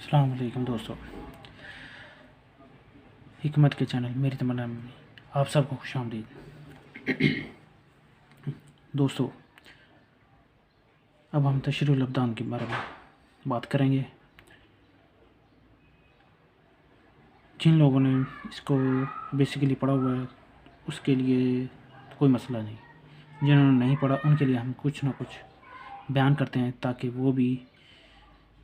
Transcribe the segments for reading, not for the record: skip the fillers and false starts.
अस्सलाम वालेकुम दोस्तों, हिकमत के चैनल मेरी तमन्ना में आप सबको खुशामदीद। दोस्तों, अब हम तशरीहुल अब्दान के बारे में बात करेंगे। जिन लोगों ने इसको बेसिकली पढ़ा हुआ है उसके लिए कोई मसला नहीं, जिन्होंने नहीं पढ़ा उनके लिए हम कुछ ना कुछ बयान करते हैं ताकि वो भी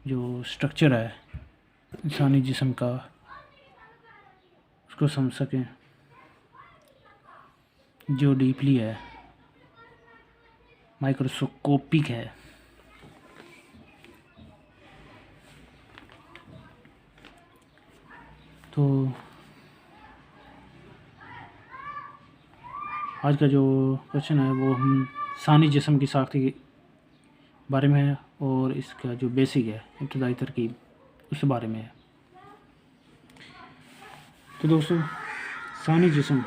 जो स्ट्रक्चर है इंसानी जिस्म का उसको समझ सकें, जो डीपली है, माइक्रोस्कोपिक है। तो आज का जो क्वेश्चन है वो हम इंसानी जिस्म की साख्त के बारे में है और इसका जो बेसिक है, इब्तदाई तरकीब, उस बारे में है। तो दोस्तों, इंसानी जिस्म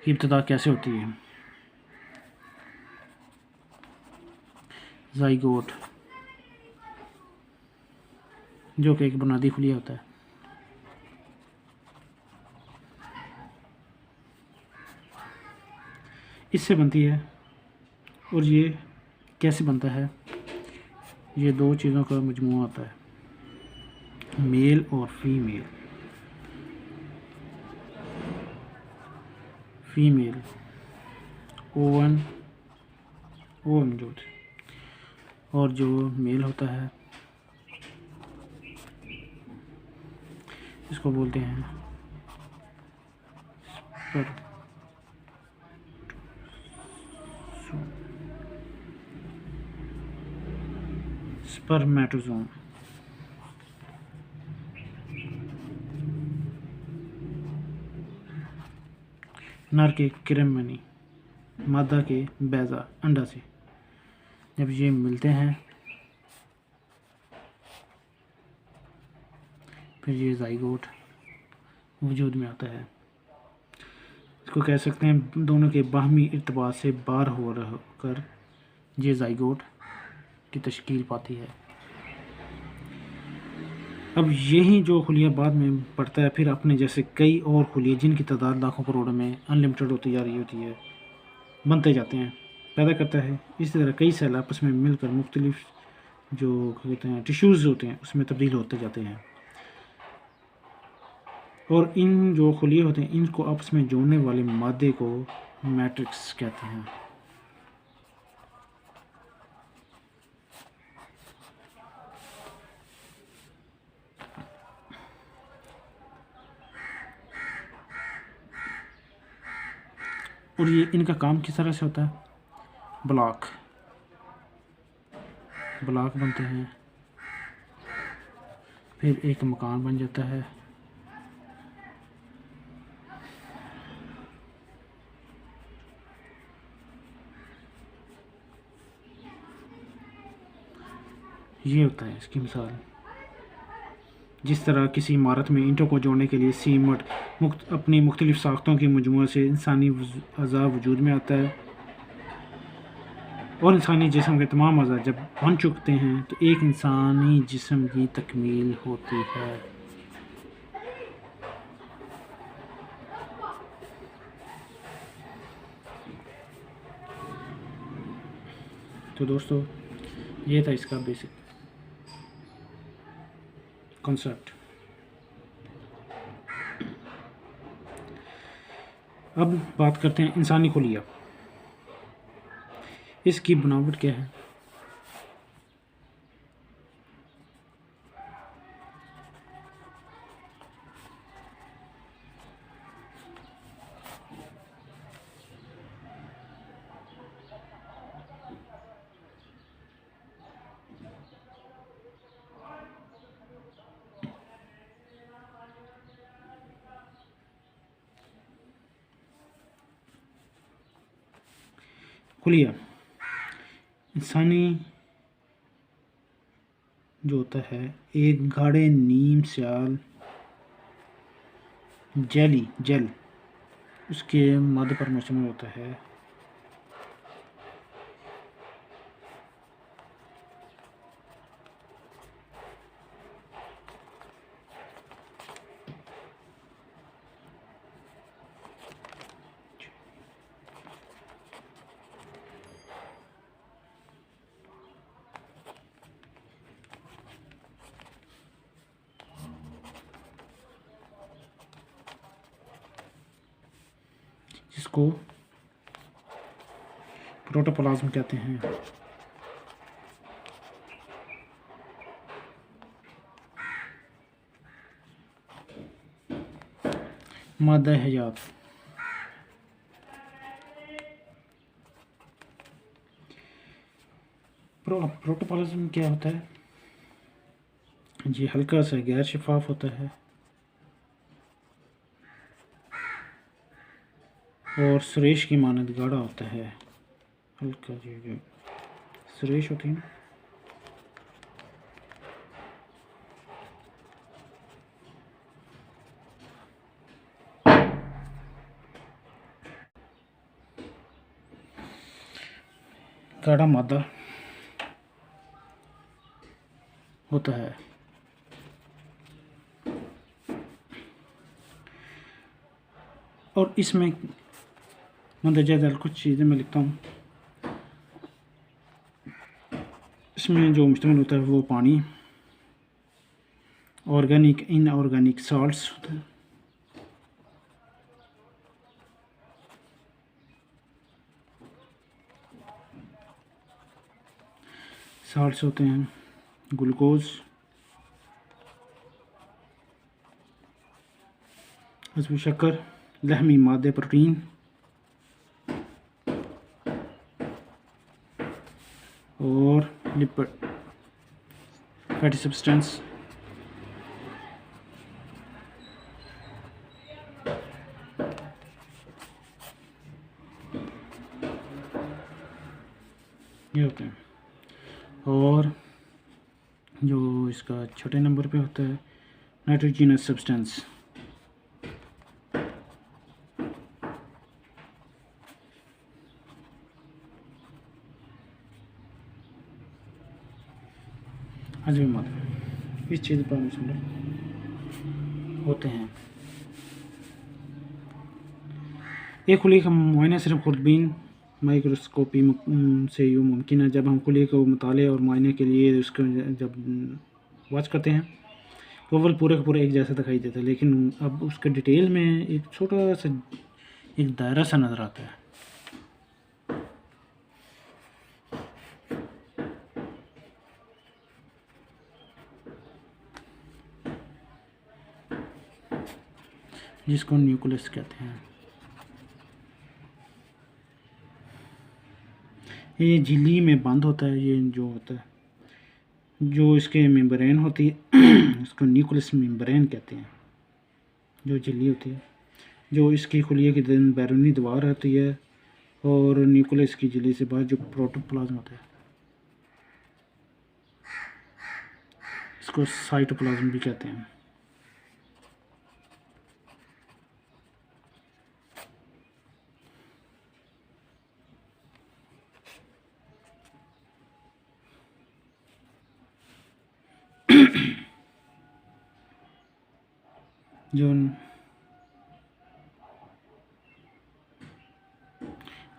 की इब्तदा कैसे होती है? ज़ाइगोट, जो कि एक बुनियादी खुलिया होता है, इससे बनती है। और ये कैसे बनता है? ये दो चीज़ों का मजमूआ होता है, मेल और फीमेल। फीमेल ओवन मौजूद, और जो मेल होता है इसको बोलते हैं स्पर्मेटोजोम। नर के किरमनी, मादा के बैजा, अंडा से जब ये मिलते हैं फिर ये ज़ाइगोट वजूद में आता है। इसको कह सकते हैं दोनों के बाहमी इर्तबात से बाहर हो कर ये ज़ाइगोट की तश्कील पाती है। अब यही जो खुलिया बाद में पड़ता है, फिर अपने जैसे कई और खुलिए जिनकी तादाद लाखों करोड़ों में अनलिमिटेड होती जा रही होती है, बनते जाते हैं, पैदा करता है। इसी तरह कई सेल आपस में मिलकर मुख्तलिफ जो कहते हैं टिश्यूज़ होते हैं उसमें तब्दील होते जाते हैं। और इन जो खुलिए होते हैं इनको आपस में जोड़ने वाले मादे को मैट्रिक्स कहते हैं। और ये इनका काम किस तरह से होता है? ब्लॉक बनते हैं, फिर एक मकान बन जाता है, ये होता है इसकी मिसाल। जिस तरह किसी इमारत में ईंटों को जोड़ने के लिए सीमेंट अपनी मुख्तलिफ साख्तों के मजमूए से इंसानी अज़ा वजूद में आता है, और इंसानी जिस्म के तमाम अज़ा जब बन चुकते हैं तो एक इंसानी जिस्म की तकमील होती है। तो दोस्तों, ये था इसका बेसिक कॉन्सेप्ट। अब बात करते हैं इंसानी खुलिया। इसकी बनावट क्या है? खुलिया इंसानी जो होता है एक गाढ़े नीम स्याल जेल उसके मध्य पर मुश्तमिल होता है। जिसको प्रोटोप्लाज्म कहते हैं। मादा हयात। प्रोटोप्लाज्म क्या होता है? ये हल्का सा गैर शफाफ होता है और सुरेश की मानद गाढ़ा होता है। हल्का जो सुरेश होती है ना, गाढ़ा मादा होता है। और इसमें मंदरजा दल कुछ चीज़ें मैं लिखता हूँ। इसमें जो मुश्तमिल होता है वो पानी, ऑर्गेनिक इनऑर्गेनिक साल्ट्स होते हैं, साल्ट्स होते हैं, ग्लूकोज, उसमें शक्कर, लहमी मादे प्रोटीन और लिपिड फैटी सब्सटेंस। ये होते हैं। और जो इसका छोटे नंबर पे होता है नाइट्रोजनस सब्सटेंस। अजमी मादे इस चीज़ पर मुश्तमिल होते हैं। एक खुली का मुआयना सिर्फ खुर्दबीन माइक्रोस्कोपी से यूँ मुमकिन है। जब हम खुली को मुताले और मुआयने के लिए उसको जब वॉच करते हैं तो अव्वल पूरे का पूरा एक जैसा दिखाई देता है, लेकिन अब उसके डिटेल में एक छोटा सा एक दायरा सा नज़र आता है। जिसको न्यूक्लियस कहते हैं। ये झिल्ली में बंद होता है। ये जो होता है, जो इसके मेम्ब्रेन होती है इसको न्यूक्लियस मेम्ब्रेन कहते हैं। जो झिल्ली होती है, जो इसकी खुलिया की बैरूनी दीवार होती है, और न्यूक्लियस की झिल्ली से बाहर जो प्रोटोप्लाज्म होता है, इसको साइटोप्लाज्म भी कहते हैं। जो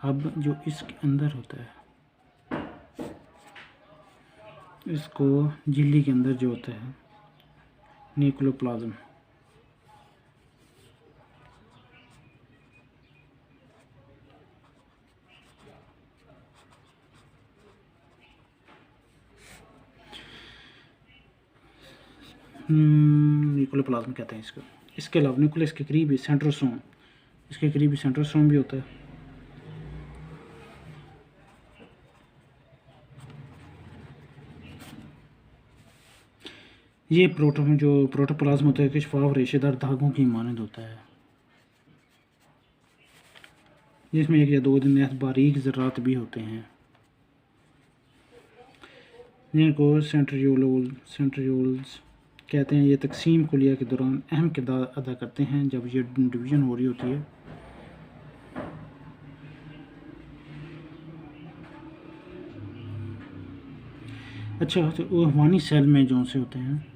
अब जो इसके अंदर होता है, इसको झिल्ली के अंदर जो होता है न्यूक्लियोप्लाज्म, न्यूक्लियोप्लाज्म कहते हैं इसको। इसके अलावा न्यूक्लियस के करीब ही सेंट्रोसोम, इसके करीब ही सेंट्रोसोम भी होता है। ये जो प्रोटोप्लाज्म होता है कि शफाफ रेशेदार धागों की मानद होता है, जिसमें एक या दो दिन बारीक ज़रात भी होते हैं, जिनको सेंट्रियोल्स कहते हैं। ये तकसीम कुलिया के दौरान अहम किरदार अदा करते हैं जब ये डिवीज़न हो रही होती है। अच्छा, तो वो हमारी सेल में जो से होते हैं,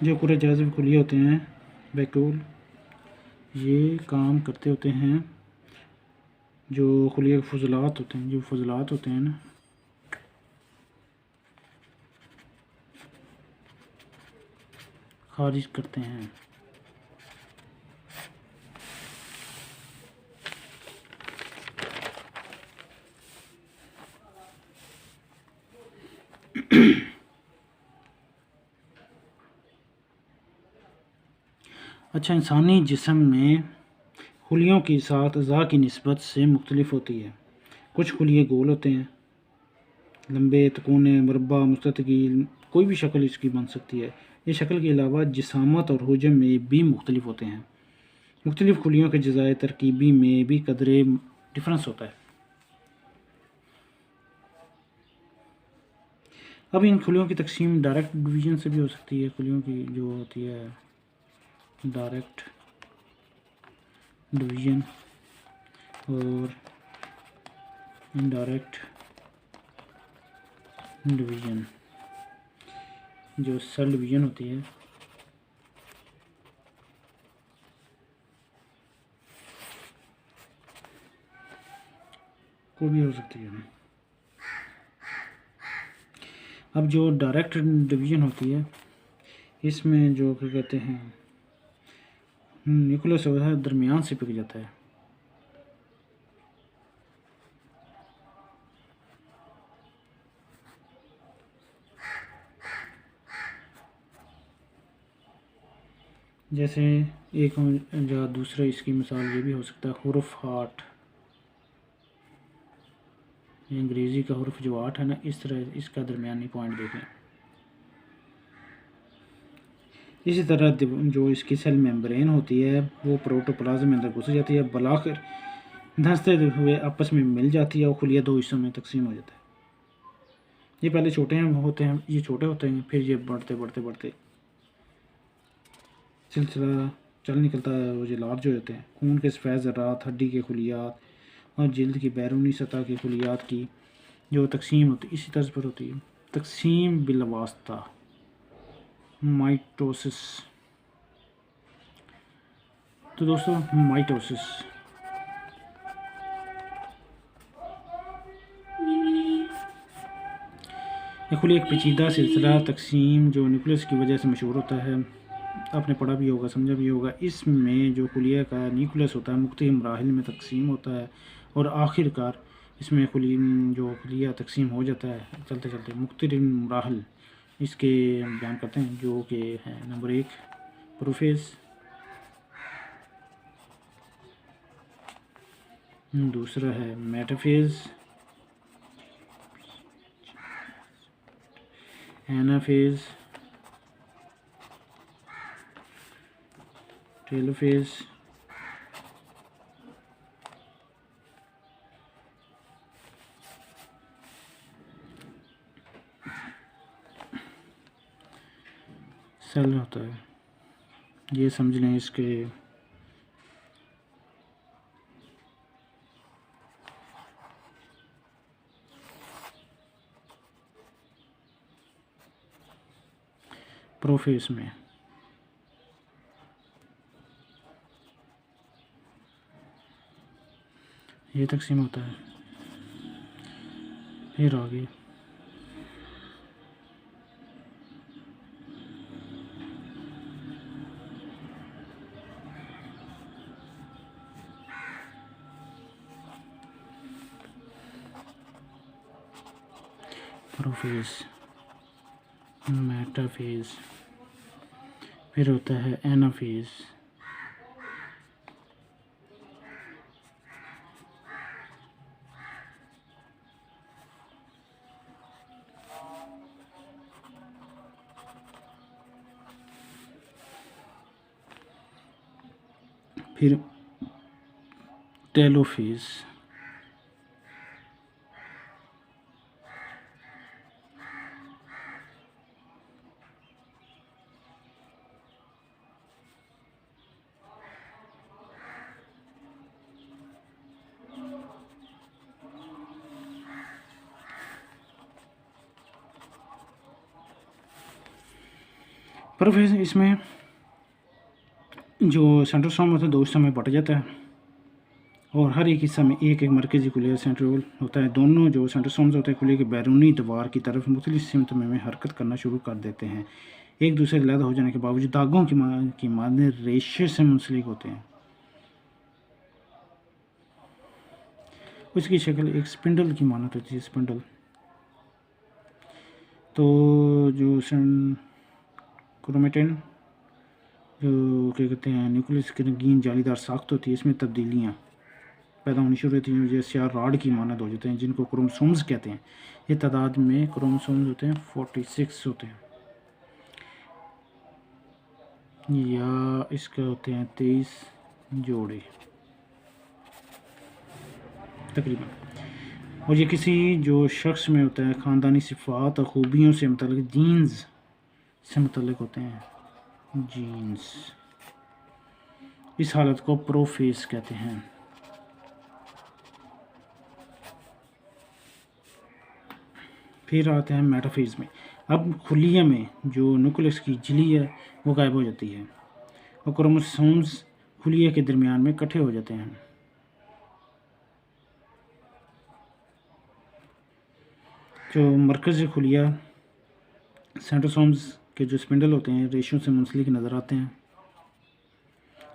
जो पूरे जाज़िब कुलिया होते हैं वैक्यूल, ये काम करते होते हैं जो खुलिया के फजलात होते हैं, जो फजलात होते हैं ना, खारिज करते हैं। अच्छा, इंसानी जिस्म में खुलियों की सात अज़ा की निस्बत से मुख्तलिफ होती है। कुछ खुलिये गोल होते हैं, लंबे, तिकोने, मुरब्बा, मुस्ततील, कोई भी शक्ल इसकी बन सकती है। इस शक्ल के अलावा जिसामत और हुजम में भी मुख्तलिफ होते हैं। मुख्तलिफ खुलियों के जज़ाए तरकीबी में भी कदरे डिफरेंस होता है। अब इन खुलियों की तकसीम डायरेक्ट डिवीज़न से भी हो सकती है। खुलियों की जो होती है डायरेक्ट डिवीज़न और इनडायरेक्ट डिवीज़न, जो सेल डिवीज़न होती है को भी हो सकती है। अब जो डायरेक्ट डिवीज़न होती है इसमें जो क्या कहते हैं न्यूक्लियस होता है दरमियान से पिक जाता है। जैसे एक जो दूसरा इसकी मिसाल ये भी हो सकता है हुरुफ हार्ट, अंग्रेज़ी का हुरुफ जो 8 है ना, इस तरह इसका दरमियानी पॉइंट देखें। इसी तरह जो इसकी सेल मेम्ब्रेन होती है वो प्रोटोप्लाज्म में अंदर घुस जाती है, बलाखिर धंसते हुए आपस में मिल जाती है और खुलिया दो हिस्सों में तकसीम हो जाता है। ये पहले छोटे होते हैं, ये छोटे होते हैं, फिर ये बढ़ते बढ़ते बढ़ते सिलसिला चल निकलता है और ये लार्ज हो जाते हैं। खून के सफ़ेद ज़रात, हड्डी के खुलियात और जल्द की बैरूनी सतह के खुलियात की जो तकसीम होती है इसी तर्ज पर होती है। तकसीम बिलवास्ता माइटोसिस। तो दोस्तों माइटोसिस ये खुली एक पेचीदा सिलसिला तकसीम जो न्यूक्लियस की वजह से मशहूर होता है। आपने पढ़ा भी होगा, समझा भी होगा। इसमें जो खुलिया का न्यूक्लियस होता है मुख्तलिफ मराहिल में तकसीम होता है और आखिरकार इसमें जो खुलिया तकसीम हो जाता है चलते चलते मुख्तलिफ मराहिल इसके बयान करते हैं, जो कि है नंबर 1 प्रोफेज, दूसरा है मेटाफेज, एनाफेज, टेलोफेज, सेल होता है। ये समझ लें इसके प्रोफेज में ये तकसीम होता है। फिर आगे प्रोफेज, मेटाफेज, फिर होता है एनाफेज, फिर टेलोफेज, प्रोफेज। इसमें जो सेंट्रोसोम होता है दो हिस्सों में बट जाता है और हर एक हिस्सा में एक एक मरकज़ी खुलिया सेंट्रोल होता है। दोनों जो सेंट्रोसोम्स होते हैं खुलिया के बैरूनी दीवार की तरफ मुख्तलिफ सिमत में हरकत करना शुरू कर देते हैं। एक दूसरे से अलग हो जाने के बावजूद धागों की मादे रेशे से मुंसलिक होते हैं। उसकी शक्ल एक स्पिंडल की मानत होती है, स्पिंडल। तो जो क्रोमेटिन जो क्या कहते हैं न्यूक्लियस की रंगीन जालीदार साख्त होती है, इसमें तब्दीलियाँ पैदा होनी शुरू होती हैं, जैसे रॉड की मानद हो जाते हैं, जिनको क्रोमोसोम्स कहते हैं। ये तादाद में क्रोमोसोम्स होते हैं 46 होते हैं, या इसके होते हैं 23 जोड़े तकरीबन। और ये किसी जो शख्स में होता है ख़ानदानी सिफ़ात और ख़ूबियों से मुतल्लिक़ जीन्स से मुतल्लिक़ होते हैं, जीन्स। इस हालत को प्रोफेज कहते हैं। फिर आते हैं मेटाफेज में। अब खुलिया में जो न्यूक्लियस की झिल्ली है वो गायब हो जाती है और क्रोमोसोम्स खुलिया के दरमियान में इकट्ठे हो जाते हैं। जो मरकज़ खुलिया सेंट्रोसोम्स के जो स्पिंडल होते हैं रेशों से मुंसलिक नज़र आते हैं,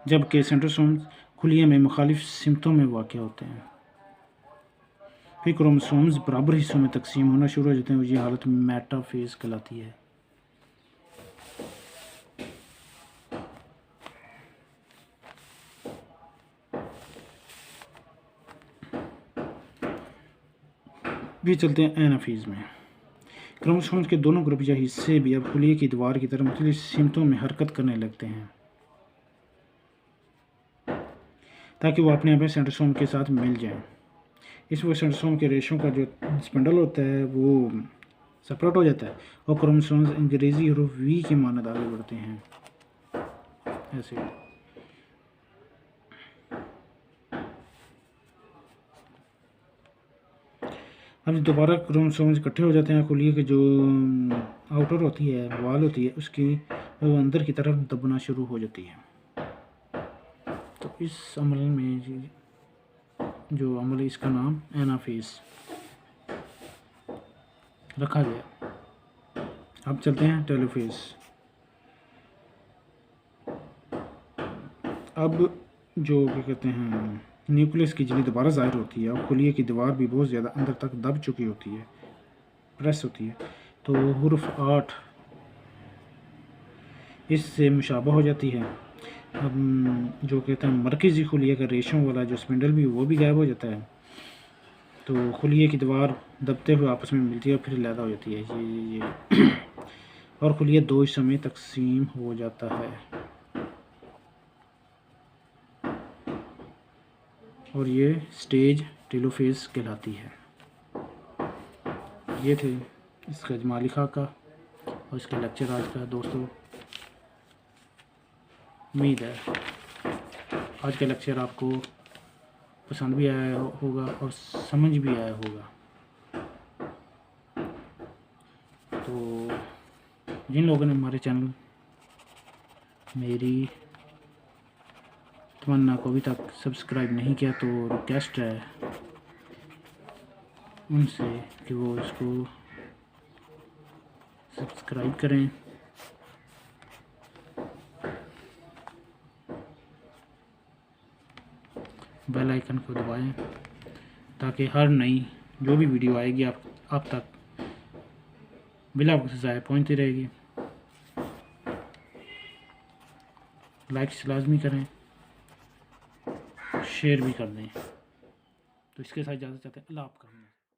जबकि सेंट्रोसोम्स खुलिया में मुखालिफ सिमतों में वाक़ होते हैं। फिर क्रोमोसोम्स बराबर हिस्सों में तकसीम होना शुरू हो जाते हैं और ये हालत मेटाफेज कहलाती है। भी चलते हैं एनाफेज में। क्रोमोसोम्स के दोनों ग्रुप या हिस्से भी अब खुलिये की दीवार की तरह मुख्तलिफ सिमतों में हरकत करने लगते हैं ताकि वो अपने आप सेंट्रोसोम के साथ मिल जाएं। इस वक्त सेंट्रोसोम के रेशों का जो स्पिंडल होता है वो सेपरेट हो जाता है और क्रोमोसोम्स अंग्रेज़ी हरूफ वी की मानद आगे बढ़ते हैं, ऐसे। अब दोबारा क्रोमोसोम्स इकट्ठे हो जाते हैं, खुलिये के जो आउटर होती है, वाल होती है, उसकी वो अंदर की तरफ दबना शुरू हो जाती है। तो इस अमल में जो अमल है इसका नाम एनाफेज रखा गया। अब चलते हैं टेलोफेज। अब जो क्या कहते हैं न्यूक्लियस की झिल्ली दोबारा ज़ाहिर होती है और खुलिये की दीवार भी बहुत ज़्यादा अंदर तक दब चुकी होती है, प्रेस होती है, तो हुर्फ 8 इससे मुशाबा हो जाती है। अब जो कहते हैं मरकज़ी खुलिये का रेशों वाला जो स्पिंडल भी वो भी गायब हो जाता है, तो खुलिये की दीवार दबते हुए आपस में मिलती है और फिर अलग हो जाती है ये और खुलिया दो हिस्सों में तकसीम हो जाता है। और ये स्टेज टेलोफेज कहलाती है। ये थे इसका इजमाली खाका और इसका लेक्चर आज का। दोस्तों उम्मीद है आज का लेक्चर आपको पसंद भी आया होगा और समझ भी आया होगा। तो जिन लोगों ने हमारे चैनल मेरी तमन्ना को अभी तक सब्सक्राइब नहीं किया तो रिक्वेस्ट है उनसे कि वो इसको सब्सक्राइब करें, बेल आइकन को दबाएं ताकि हर नई जो भी वीडियो आएगी आप तक बिला वक्त ज़ाया पहुँचती रहेगी। लाइक लाजमी करें, शेयर भी कर दें। तो इसके साथ इजाज़त चाहते हैं। अल्लाह आपका।